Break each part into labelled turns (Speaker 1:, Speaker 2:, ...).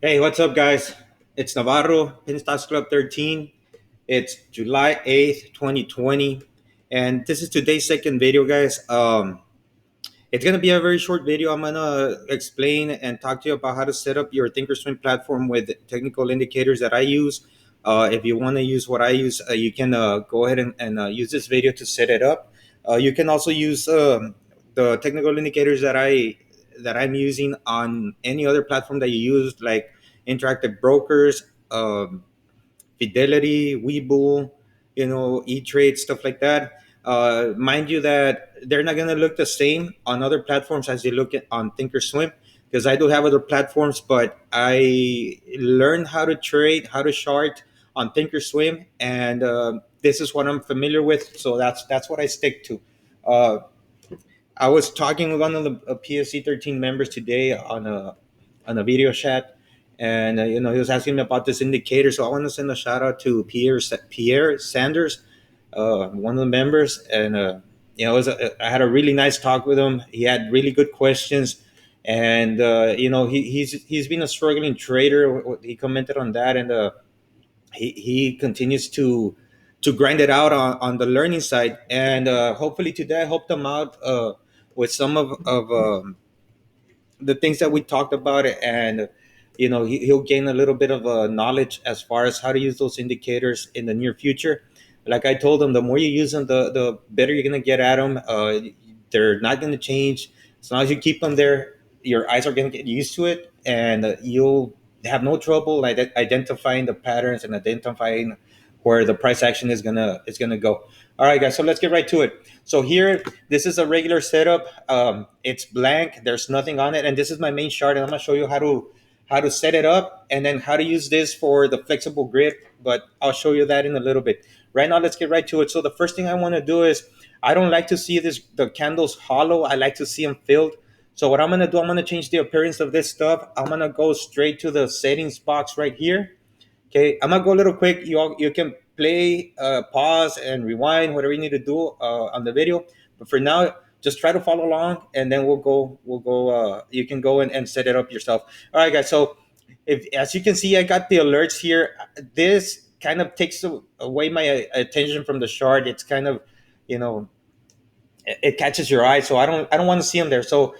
Speaker 1: Hey, what's up, guys? It's Navarro, Pin Stocks Club 13. It's July 8th, 2020. And this is today's second video, guys. It's going to be a very short video. I'm going to explain and talk to you about how to set up your Thinkorswim platform with technical indicators that I use. If you want to use what I use, you can go ahead and use this video to set it up. You can also use the technical indicators that I'm using on any other platform that you use, like Interactive Brokers, Fidelity, Webull, E-Trade, stuff like that. Mind you that they're not going to look the same on other platforms as they look on Thinkorswim, because I do have other platforms, but I learned how to trade, how to short on Thinkorswim, and this is what I'm familiar with, so that's what I stick to. Uh, I was talking with one of the PSC 13 members today on a video chat, and he was asking me about this indicator. So I want to send a shout out to Pierre Sanders, one of the members, and I had a really nice talk with him. He had really good questions, and he's been a struggling trader. He commented on that, and he continues to grind it out on the learning side, and hopefully today I helped him out with some of the things that we talked about, and he'll gain a little bit of knowledge as far as how to use those indicators in the near future. Like I told him, the more you use them, the better you're going to get at them. They're not going to change as long as you keep them there. Your eyes are going to get used to it, and you'll have no trouble like identifying the patterns and identifying where the price action is gonna go. All right, guys. So let's get right to it. So here, this is a regular setup. It's blank. There's nothing on it, and this is my main chart. And I'm gonna show you how to set it up, and then how to use this for the flexible grid. But I'll show you that in a little bit. Right now, let's get right to it. So the first thing I want to do is, I don't like to see the candles hollow. I like to see them filled. So what I'm gonna do, I'm gonna change the appearance of this stuff. I'm gonna go straight to the settings box right here. Okay, I'm gonna go a little quick. You can play, pause, and rewind, whatever you need to do on the video. But for now, just try to follow along, and then we'll go. You can go and set it up yourself. All right, guys. So, if as you can see, I got the alerts here. This kind of takes away my attention from the chart. It's kind of, you know, it catches your eye, so I don't want to see them there. So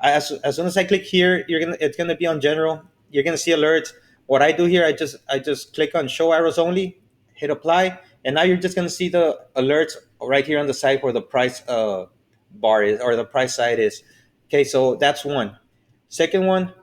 Speaker 1: as soon as I click here, it's gonna be on general. You're gonna see alerts. What I do here, I just click on show arrows only, hit apply, and now you're just gonna see the alerts right here on the side where the price bar is, or the price side is. Okay, so that's one. Second one,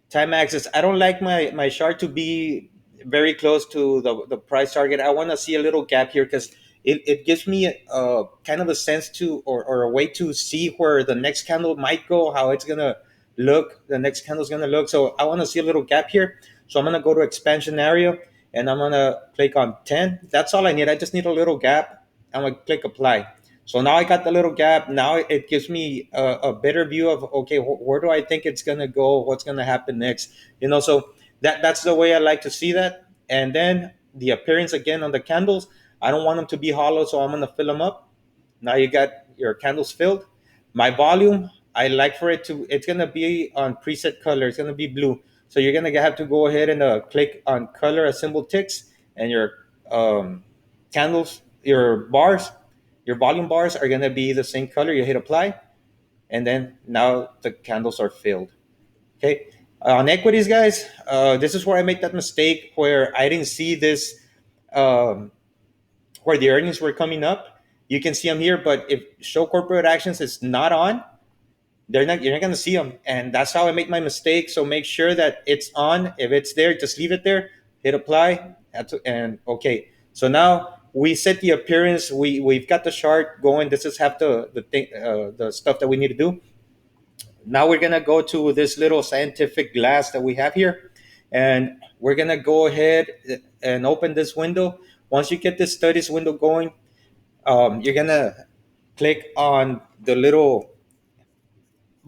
Speaker 1: time axis. I don't like my chart to be very close to the price target. I want to see a little gap here, because it gives me kind of a sense to, or a way to see where the next candle might go, how it's gonna look, the next candle's gonna look. So I want to see a little gap here. So I'm gonna go to expansion area, and I'm gonna click on 10. That's all I need. I just need a little gap. I'm gonna click apply. So now I got the little gap. Now it gives me a better view of, okay, where do I think it's gonna go? What's gonna happen next? So that's the way I like to see that. And then the appearance again on the candles. I don't want them to be hollow, so I'm gonna fill them up. Now you got your candles filled. My volume, I like for it to. It's gonna be on preset color. It's gonna be blue. So you're gonna have to go ahead and click on color as symbol ticks, and your candles, your bars, your volume bars are gonna be the same color. You hit apply, and then now the candles are filled. Okay. On equities, guys, this is where I make that mistake where I didn't see this, um, where the earnings were coming up. You can see them here, but if show corporate actions is not on, you're not going to see them, and that's how I make my mistake. So make sure that it's on. If it's there, just leave it there, hit apply, and okay. So now we set the appearance. We've got the chart going. This is half the stuff that we need to do. Now we're gonna go to this little scientific glass that we have here, and we're gonna go ahead and open this window. Once you get this studies window going, you're gonna click on the little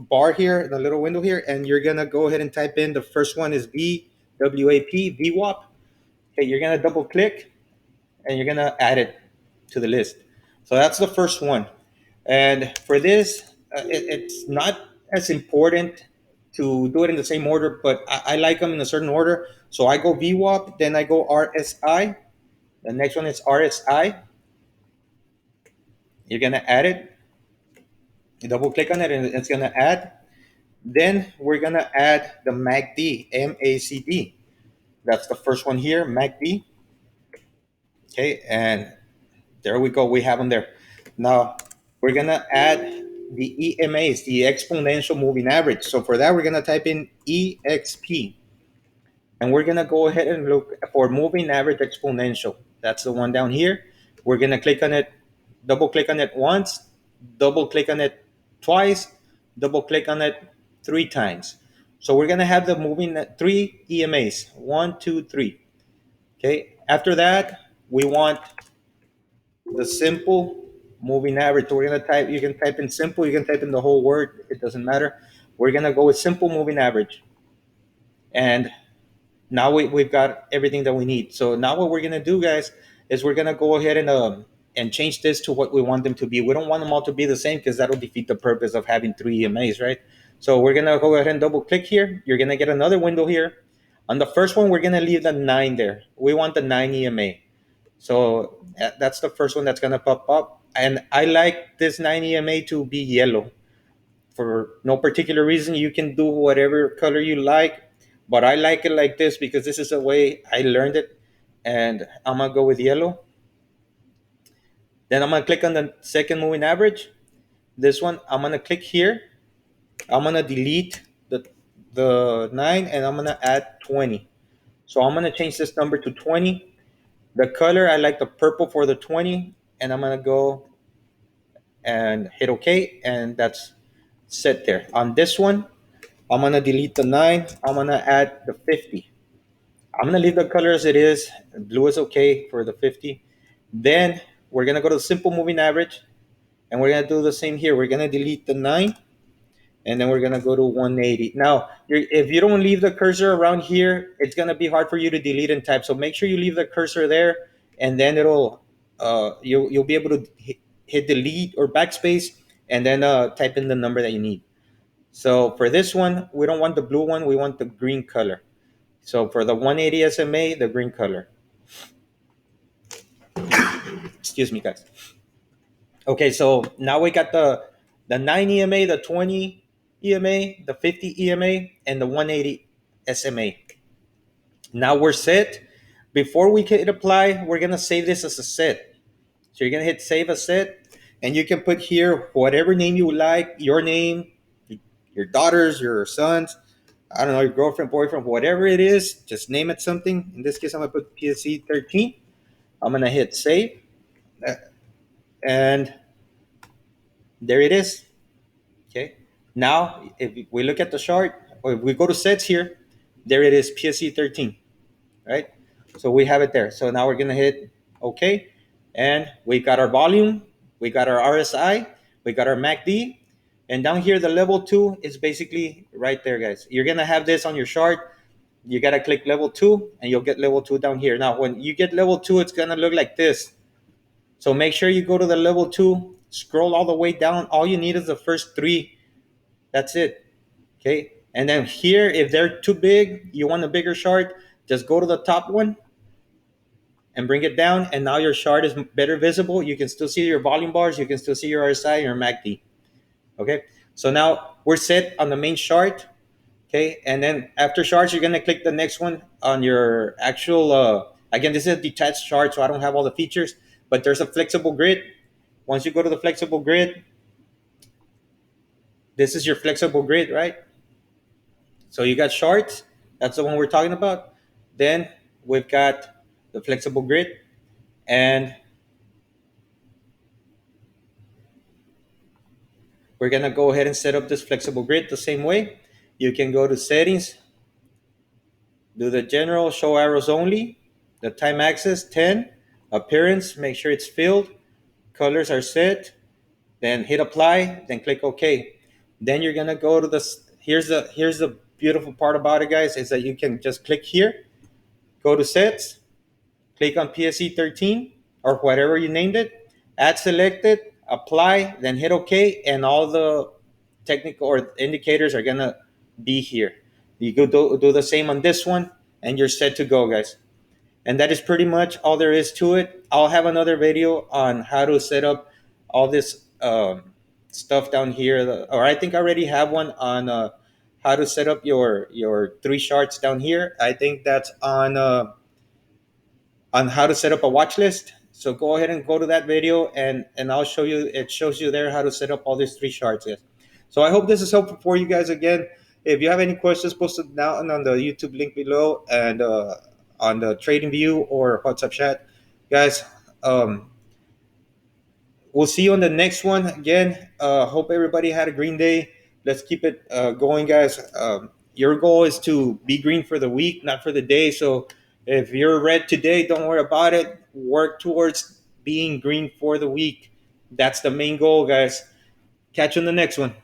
Speaker 1: bar here, the little window here, and you're gonna go ahead and type in, the first one is VWAP. Okay, you're gonna double click, and you're gonna add it to the list. So that's the first one. And for this, it's not as important to do it in the same order, but I like them in a certain order. So I go VWAP, then I go RSI. The next one is RSI. You're gonna add it. You double click on it, and it's gonna add. Then we're gonna add the MACD, MACD. That's the first one here, MACD. Okay, and there we go. We have them there. Now we're gonna add the EMAs, the exponential moving average. So for that, we're gonna type in EXP, and we're gonna go ahead and look for moving average exponential. That's the one down here. We're gonna click on it, double click on it once, double click on it twice, double click on it three times. So we're gonna have the moving three EMAs, one, two, three. Okay. After that, we want the simple moving average. So we're gonna type. You can type in simple. You can type in the whole word. It doesn't matter. We're gonna go with simple moving average, and now we've got everything that we need. So now what we're gonna do, guys, is we're gonna go ahead and change this to what we want them to be. We don't want them all to be the same because that'll defeat the purpose of having three EMAs, right? So we're gonna go ahead and double click here. You're gonna get another window here. On the first one, we're gonna leave the 9 there. We want the 9 EMA. So that's the first one that's gonna pop up. And I like this 9 EMA to be yellow for no particular reason. You can do whatever color you like, but I like it like this because this is the way I learned it. And I'm gonna go with yellow. Then I'm gonna click on the second moving average. This one, I'm gonna click here. I'm gonna delete the 9 and I'm gonna add 20. So I'm gonna change this number to 20. The color, I like the purple for the 20, and I'm gonna go and hit OK, and that's set there. On this one, I'm gonna delete the 9. I'm gonna add the 50. I'm gonna leave the color as it is. Blue is okay for the 50. Then we're gonna go to the simple moving average, and we're gonna do the same here. We're gonna delete the 9, and then we're gonna go to 180. Now, if you don't leave the cursor around here, it's gonna be hard for you to delete and type. So make sure you leave the cursor there, and then you'll be able to hit delete or backspace, and then type in the number that you need. So for this one, we don't want the blue one. We want the green color. So for the 180 SMA, the green color. Excuse me, guys. Okay, so now we got the 9 EMA, the 20 EMA, the 50 EMA, and the 180 SMA. Now we're set. Before we hit apply, we're gonna save this as a set. So you're gonna hit save as set, and you can put here whatever name you like, your name, your daughters, your sons, I don't know, your girlfriend, boyfriend, whatever it is, just name it something. In this case, I'm gonna put PSC 13. I'm gonna hit save, and there it is. Okay. Now, if we look at the chart, or if we go to sets here, there it is, PSC 13. Right. So we have it there. So now we're gonna hit OK, and we got our volume, we got our RSI, we got our MACD, and down here the level 2 is basically right there, guys. You're gonna have this on your chart. You gotta click level 2, and you'll get level 2 down here. Now, when you get level 2, it's gonna look like this. So make sure you go to the level 2, scroll all the way down. All you need is the first 3. That's it. Okay. And then here, if they're too big, you want a bigger chart, just go to the top one and bring it down. And now your chart is better visible. You can still see your volume bars. You can still see your RSI and your MACD. Okay. So now we're set on the main chart. Okay. And then after charts, you're going to click the next one on your actual, again, this is a detached chart, so I don't have all the features, but there's a flexible grid. Once you go to the flexible grid, this is your flexible grid, right? So you got charts. That's the one we're talking about. Then we've got the flexible grid, and we're gonna go ahead and set up this flexible grid the same way. You can go to settings, do the general, show arrows only, the time axis 10, appearance, make sure it's filled, colors are set, then hit apply, then click OK. Then you're gonna go to here's the beautiful part about it, guys, is that you can just click here, go to sets, click on PSE 13 or whatever you named it, add selected, apply, then hit OK, and all the technical or indicators are gonna be here. You go do the same on this one, and you're set to go, guys. And that is pretty much all there is to it. I'll have another video on how to set up all this stuff down here, or I think I already have one on how to set up your three charts down here. I think that's on how to set up a watch list. So go ahead and go to that video, and I'll show you. It shows you there how to set up all these three charts. Yes. So I hope this is helpful for you guys. Again, if you have any questions, post it down on the YouTube link below and on the Trading View or WhatsApp chat, guys. We'll see you on the next one. Again, hope everybody had a green day. Let's keep it going, guys. Your goal is to be green for the week, not for the day. So if you're red today, don't worry about it. Work towards being green for the week. That's the main goal, guys. Catch you on the next one.